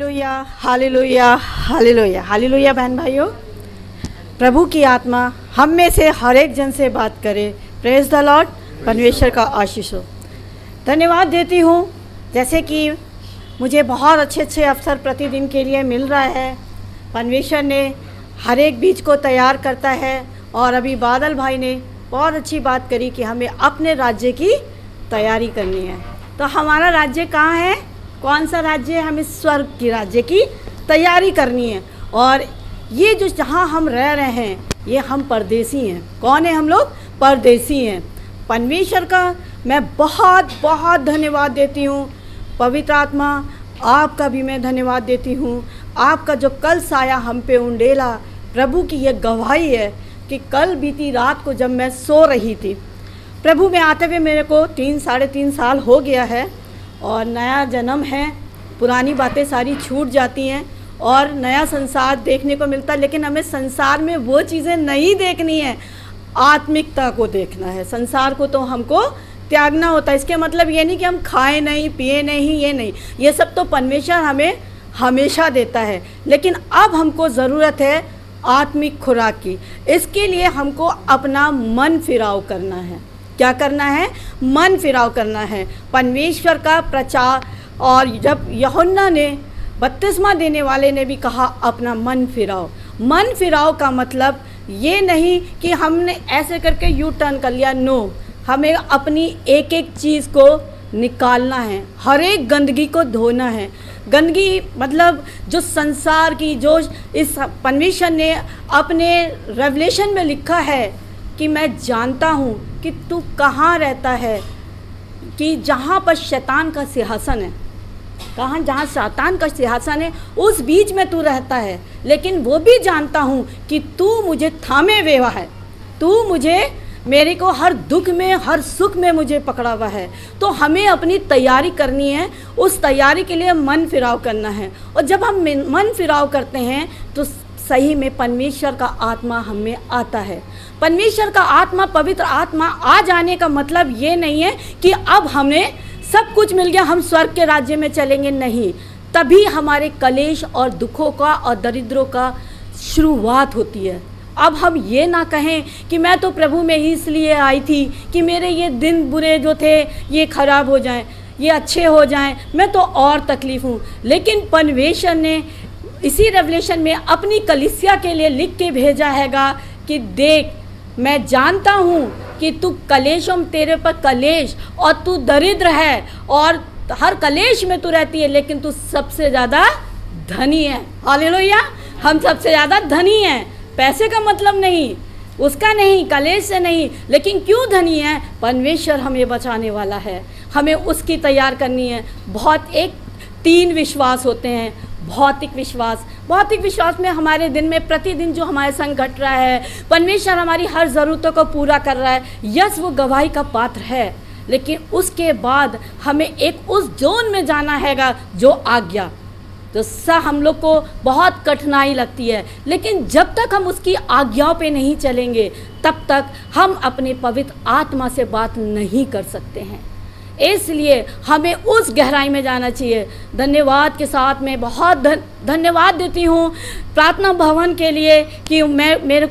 Hallelujah hallelujah hallelujah hallelujah. बहन भाइयों, प्रभु की आत्मा हम में से हर एक जन से बात करे। Praise the Lord. परमेश्वर का आशीष हो। धन्यवाद देती हूँ जैसे कि मुझे बहुत अच्छे अच्छे अवसर प्रतिदिन के लिए मिल रहा है। परमेश्वर ने हर एक बीज को तैयार करता है और अभी बादल भाई ने बहुत अच्छी बात करी कि हमें अपने राज्य की तैयारी करनी है। तो हमारा राज्य कहाँ है? कौन सा राज्य है? हमें स्वर्ग की राज्य की तैयारी करनी है। और ये जो जहाँ हम रह रहे हैं ये हम परदेसी हैं। कौन है हम लोग? परदेसी हैं। परमेश्वर का मैं बहुत बहुत धन्यवाद देती हूँ। पवित्र आत्मा आपका भी मैं धन्यवाद देती हूँ। आपका जो कल साया हम पे उंडेला, प्रभु की ये गवाही है कि कल बीती रात को जब मैं सो रही थी, प्रभु में आते हुए मेरे को 3-3.5 साल हो गया है और नया जन्म है। पुरानी बातें सारी छूट जाती हैं और नया संसार देखने को मिलता है। लेकिन हमें संसार में वो चीज़ें नहीं देखनी है, आत्मिकता को देखना है। संसार को तो हमको त्यागना होता है। इसके मतलब ये नहीं कि हम खाएं नहीं, पिए नहीं, ये नहीं, ये सब तो परमेश्वर हमें हमेशा देता है। लेकिन अब हमको ज़रूरत है आत्मिक खुराक की। इसके लिए हमको अपना मन फिराव करना है। क्या करना है? मन फिराव करना है। परमेश्वर का प्रचार। और जब यूहन्ना ने बपतिस्मा देने वाले ने भी कहा अपना मन फिराओ। मन फिराव का मतलब ये नहीं कि हमने ऐसे करके यू टर्न कर लिया। नो, हमें अपनी एक एक चीज़ को निकालना है, हर एक गंदगी को धोना है। गंदगी मतलब जो संसार की, जो इस परमेश्वर ने अपने रेवलेशन में लिखा है कि मैं जानता हूँ कि तू कहाँ रहता है, कि जहाँ पर शैतान का सिंहासन है, जहाँ शैतान का सिंहासन है उस बीच में तू रहता है। लेकिन वो भी जानता हूँ कि तू मुझे थामे हुआ है, तू मुझे, मेरे को हर दुख में हर सुख में मुझे पकड़ा हुआ है। तो हमें अपनी तैयारी करनी है। उस तैयारी के लिए मन फिराव करना है। और जब हम मन फिराव करते हैं तो सही में परमेश्वर का आत्मा हमें आता है। परमेश्वर का आत्मा, पवित्र आत्मा आ जाने का मतलब ये नहीं है कि अब हमें सब कुछ मिल गया, हम स्वर्ग के राज्य में चलेंगे। नहीं, तभी हमारे कलेश और दुखों का और दरिद्रों का शुरुआत होती है। अब हम ये ना कहें कि मैं तो प्रभु में ही इसलिए आई थी कि मेरे ये दिन बुरे जो थे ये ख़राब हो जाएं, ये अच्छे हो जाएं, मैं तो और तकलीफ़ हूँ। लेकिन परमेश्वर ने इसी रेवलेशन में अपनी कलीसिया के लिए लिख के भेजा हैगा कि देख, मैं जानता हूँ कि तू कलेशों में, तेरे पर कलेश और तू दरिद्र है और हर कलेश में तू रहती है, लेकिन तू सबसे ज़्यादा धनी है। हालेलुया। हम सबसे ज़्यादा धनी हैं। पैसे का मतलब नहीं, उसका नहीं, कलेश से नहीं, लेकिन क्यों धनी है? परमेश्वर हमें बचाने वाला है। हमें उसकी तैयार करनी है। बहुत 3 विश्वास होते हैं। भौतिक विश्वास। भौतिक विश्वास में हमारे दिन में प्रतिदिन जो हमारे संग घट रहा है, परमेश्वर हमारी हर ज़रूरतों को पूरा कर रहा है, यस वो गवाही का पात्र है। लेकिन उसके बाद हमें एक उस जोन में जाना हैगा जो आज्ञा, तो हम लोग को बहुत कठिनाई लगती है। लेकिन जब तक हम उसकी आज्ञाओं पे नहीं चलेंगे तब तक हम अपने पवित्र आत्मा से बात नहीं कर सकते हैं। इसलिए हमें उस गहराई में जाना चाहिए। धन्यवाद के साथ मैं बहुत धन्यवाद देती हूँ प्रार्थना भवन के लिए कि मेरे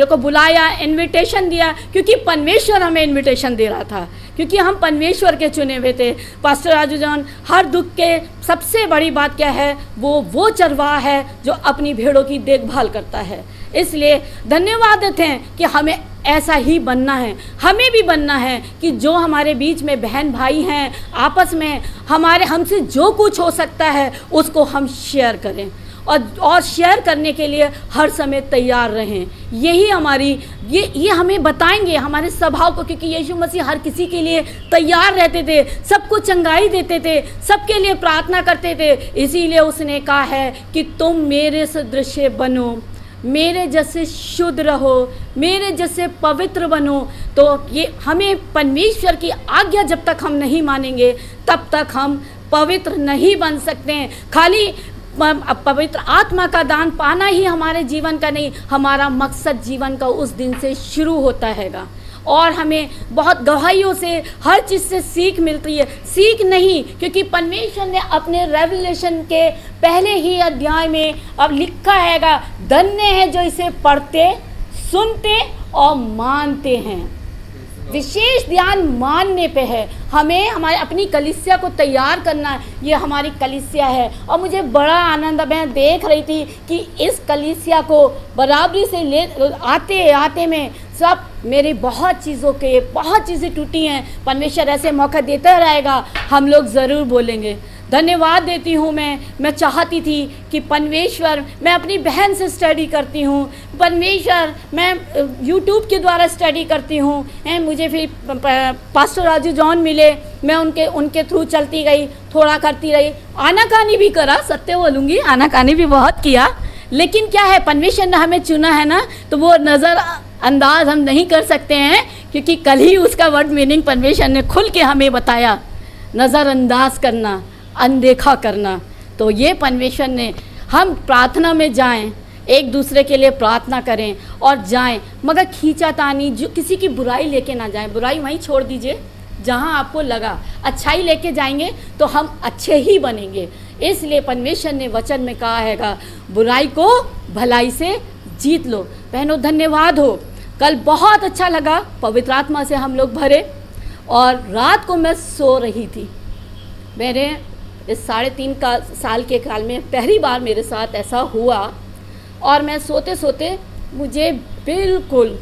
को बुलाया, इनविटेशन दिया, क्योंकि परमेश्वर हमें इनविटेशन दे रहा था, क्योंकि हम परमेश्वर के चुने हुए थे। पास्टर राजू जॉन, हर दुख के सबसे बड़ी बात क्या है? वो चरवाहा है जो अपनी भेड़ों की देखभाल करता है। इसलिए धन्यवाद देते हैं कि हमें ऐसा ही बनना है। हमें भी बनना है कि जो हमारे बीच में बहन भाई हैं, आपस में हमसे जो कुछ हो सकता है उसको हम शेयर करें और शेयर करने के लिए हर समय तैयार रहें। यही हमारी ये हमें बताएंगे हमारे स्वभाव को, क्योंकि यीशु मसीह हर किसी के लिए तैयार रहते थे, सबको चंगाई देते थे, सबके लिए प्रार्थना करते थे। इसीलिए उसने कहा है कि तुम मेरे सदृश बनो, मेरे जैसे शुद्ध रहो, मेरे जैसे पवित्र बनो। तो ये हमें परमेश्वर की आज्ञा जब तक हम नहीं मानेंगे तब तक हम पवित्र नहीं बन सकते हैं। खाली पवित्र आत्मा का दान पाना ही हमारे जीवन का नहीं, हमारा मकसद जीवन का उस दिन से शुरू होता हैगा। और हमें बहुत गवाहियों से हर चीज़ से सीख मिलती है। सीख नहीं, क्योंकि परमेश्वर ने अपने रेवलेशन के पहले ही अध्याय में अब लिखा हैगा, धन्य है जो इसे पढ़ते, सुनते और मानते हैं। विशेष ध्यान मानने पे है। हमें हमारे अपनी कलीसिया को तैयार करना है। ये हमारी कलीसिया है और मुझे बड़ा आनंद, मैं देख रही थी कि इस कलीसिया को बराबरी से ले आते आते में सब मेरी बहुत चीज़ें टूटी हैं। परमेश्वर ऐसे मौका देता रहेगा, हम लोग ज़रूर बोलेंगे। धन्यवाद देती हूँ। मैं चाहती थी कि परमेश्वर, मैं अपनी बहन से स्टडी करती हूँ, परमेश्वर मैं यूट्यूब के द्वारा स्टडी करती हूँ। मुझे फिर पास्टर राजू जॉन मिले, मैं उनके थ्रू चलती गई, थोड़ा करती रही, आनाकानी भी करा, सत्य बोलूँगी, आनाकानी भी बहुत किया। लेकिन क्या है, परमेश्वर ने हमें चुना है ना, तो वो नज़र अंदाज हम नहीं कर सकते हैं, क्योंकि कल ही उसका वर्ड मीनिंग परमेश्वर ने खुल के हमें बताया। नज़रअंदाज करना, अनदेखा करना। तो ये परमेश्वर ने, हम प्रार्थना में जाएं, एक दूसरे के लिए प्रार्थना करें और जाएं, मगर खींचातानी, जो किसी की बुराई लेके ना जाएं। बुराई वहीं छोड़ दीजिए जहां आपको लगा, अच्छाई लेके जाएंगे तो हम अच्छे ही बनेंगे। इसलिए परमेश्वर ने वचन में कहा हैगा, बुराई को भलाई से जीत लो। बहनों धन्यवाद हो, कल बहुत अच्छा लगा, पवित्र आत्मा से हम लोग भरे। और रात को मैं सो रही थी, मेरे इस 3.5 साल के काल में पहली बार मेरे साथ ऐसा हुआ। और मैं सोते सोते मुझे बिल्कुल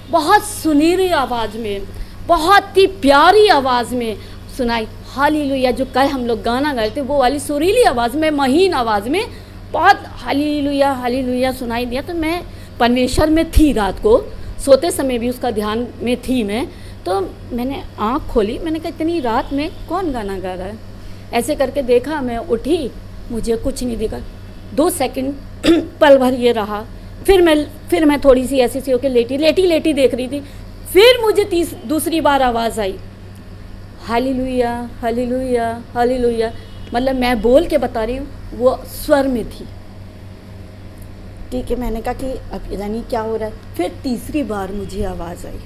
बहुत सुरीली आवाज़ में, बहुत ही प्यारी आवाज़ में सुनाई, हालेलुया। जो कल हम लोग गाना गाए थे वो वाली सुरीली आवाज़ में, महीन आवाज़ में बहुत हालेलुया हालेलुया सुनाई दिया। तो मैं परमेश्वर में थी, रात को सोते समय भी उसका ध्यान में थी मैं। तो मैंने आँख खोली, मैंने कहा इतनी रात में कौन गाना गा रहा है। ऐसे करके देखा, मैं उठी, मुझे कुछ नहीं दिखा। 2 सेकंड पल भर ये रहा, फिर मैं थोड़ी सी ऐसी होकर लेटी देख रही थी। फिर मुझे दूसरी बार आवाज़ आई, हालेलुया हालेलुया हालेलुया। मतलब मैं बोल के बता रही हूँ, वो स्वर में थी। ठीक है, मैंने कहा कि अब जानी क्या हो रहा है। फिर तीसरी बार मुझे आवाज़ आई।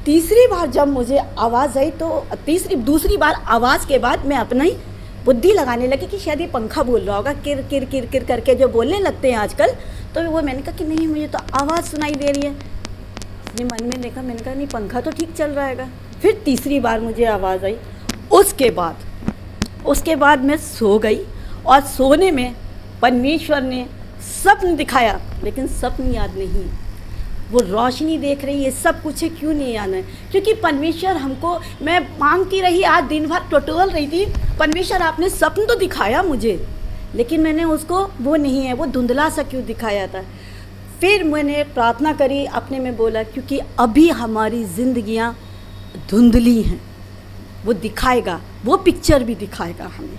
तीसरी बार जब मुझे आवाज़ आई तो दूसरी बार आवाज़ के बाद मैं अपना ही बुद्धि लगाने लगी कि शायद ये पंखा बोल रहा होगा, किर किर किर किर करके जो बोलने लगते हैं आजकल। तो वो मैंने कहा कि नहीं, मुझे तो आवाज़ सुनाई दे रही है। अपने मन में देखा, मैंने कहा नहीं, पंखा तो ठीक चल रहा है। फिर तीसरी बार मुझे आवाज़ आई। उसके बाद मैं सो गई और सोने में परमेश्वर ने स्वप्न दिखाया, लेकिन स्वप्न याद नहीं। वो रोशनी देख रही है, सब कुछ है, क्यों नहीं आना है? क्योंकि परमेश्वर हमको, मैं मांगती रही, आज दिन भर टटोल रही थी, परमेश्वर आपने स्वप्न तो दिखाया मुझे, लेकिन मैंने उसको, वो नहीं है, वो धुंधला सा क्यों दिखाया था। फिर मैंने प्रार्थना करी, अपने में बोला, क्योंकि अभी हमारी ज़िंदगियाँ धुंधली हैं, वो दिखाएगा, वो पिक्चर भी दिखाएगा, हमें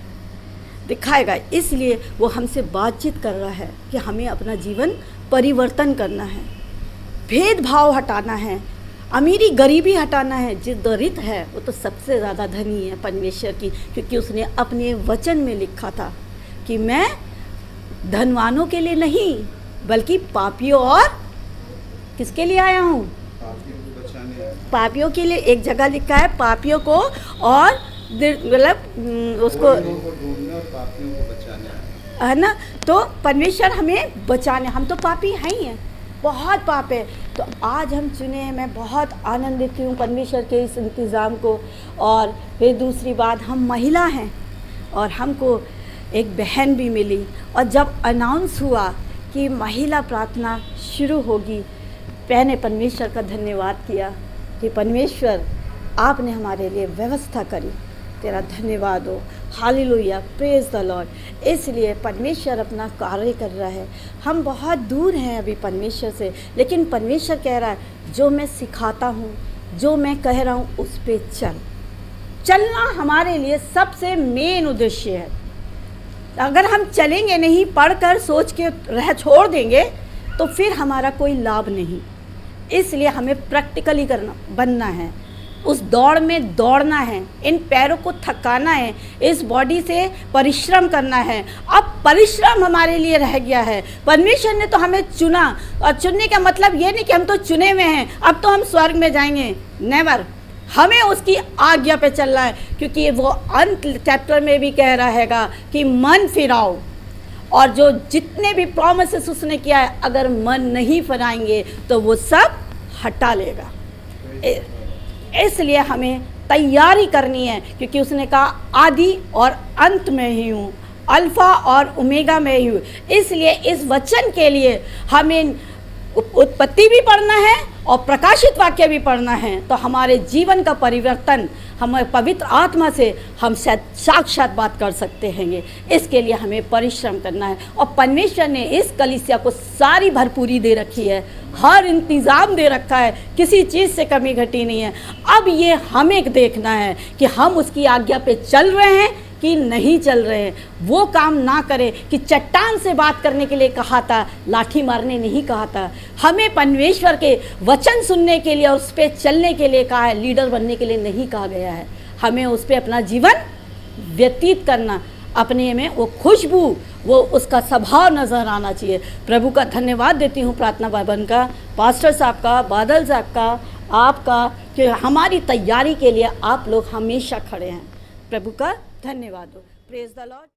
दिखाएगा। इसलिए वो हमसे बातचीत कर रहा है कि हमें अपना जीवन परिवर्तन करना है, भेदभाव हटाना है, अमीरी गरीबी हटाना है। जो दरिद्र है वो तो सबसे ज़्यादा धनी है परमेश्वर की, क्योंकि उसने अपने वचन में लिखा था कि मैं धनवानों के लिए नहीं बल्कि पापियों और किसके लिए आया हूँ? पापियों के लिए। एक जगह लिखा है पापियों को और मतलब उसको है ना। तो परमेश्वर हमें बचाने, हम तो पापी हैं ही हैं, बहुत पाप है। तो आज हम चुने हैं, मैं बहुत आनंदित हूँ परमेश्वर के इस इंतज़ाम को। और फिर दूसरी बात, हम महिला हैं और हमको एक बहन भी मिली। और जब अनाउंस हुआ कि महिला प्रार्थना शुरू होगी, मैंने परमेश्वर का धन्यवाद किया कि परमेश्वर आपने हमारे लिए व्यवस्था करी, तेरा धन्यवाद हो। Hallelujah, praise the Lord. इसलिए परमेश्वर अपना कार्य कर रहा है। हम बहुत दूर हैं अभी परमेश्वर से, लेकिन परमेश्वर कह रहा है जो मैं सिखाता हूँ, जो मैं कह रहा हूँ उस पे चलना हमारे लिए सबसे मेन उद्देश्य है। अगर हम चलेंगे नहीं, पढ़कर सोच के रह छोड़ देंगे तो फिर हमारा कोई लाभ नहीं। इसलिए हमें प्रैक्टिकली बनना है, उस दौड़ में दौड़ना है, इन पैरों को थकाना है, इस बॉडी से परिश्रम करना है। अब परिश्रम हमारे लिए रह गया है। परमेश्वर ने तो हमें चुना, और चुनने का मतलब ये नहीं कि हम तो चुने हुए हैं, अब तो हम स्वर्ग में जाएंगे, नेवर। हमें उसकी आज्ञा पे चलना है, क्योंकि वो अंत चैप्टर में भी कह रहा हैगा कि मन फिराओ, और जो जितने भी प्रॉमिसेस उसने किया है, अगर मन नहीं फिराएंगे तो वो सब हटा लेगा। इसलिए हमें तैयारी करनी है, क्योंकि उसने कहा आदि और अंत में ही हूँ, अल्फा और ओमेगा में ही हूँ। इसलिए इस वचन के लिए हमें उत्पत्ति भी पढ़ना है और प्रकाशित वाक्य भी पढ़ना है, तो हमारे जीवन का परिवर्तन हमारे पवित्र आत्मा से हम शायद साक्षात बात कर सकते हैं। इसके लिए हमें परिश्रम करना है, और परमेश्वर ने इस कलीसिया को सारी भरपूरी दे रखी है, हर इंतज़ाम दे रखा है, किसी चीज़ से कमी घटी नहीं है। अब ये हमें देखना है कि हम उसकी आज्ञा पे चल रहे हैं कि नहीं चल रहे हैं। वो काम ना करें कि चट्टान से बात करने के लिए कहा था, लाठी मारने नहीं कहा था। हमें परमेश्वर के वचन सुनने के लिए और उस पर चलने के लिए कहा है, लीडर बनने के लिए नहीं कहा गया है। हमें उस पर अपना जीवन व्यतीत करना, अपने में वो खुशबू, वो उसका स्वभाव नज़र आना चाहिए। प्रभु का धन्यवाद देती हूँ, प्रार्थना भवन का, पास्टर साहब का, बादल साहब का, आपका, कि हमारी तैयारी के लिए आप लोग हमेशा खड़े हैं। प्रभु का धन्यवाद हो। Praise the Lord.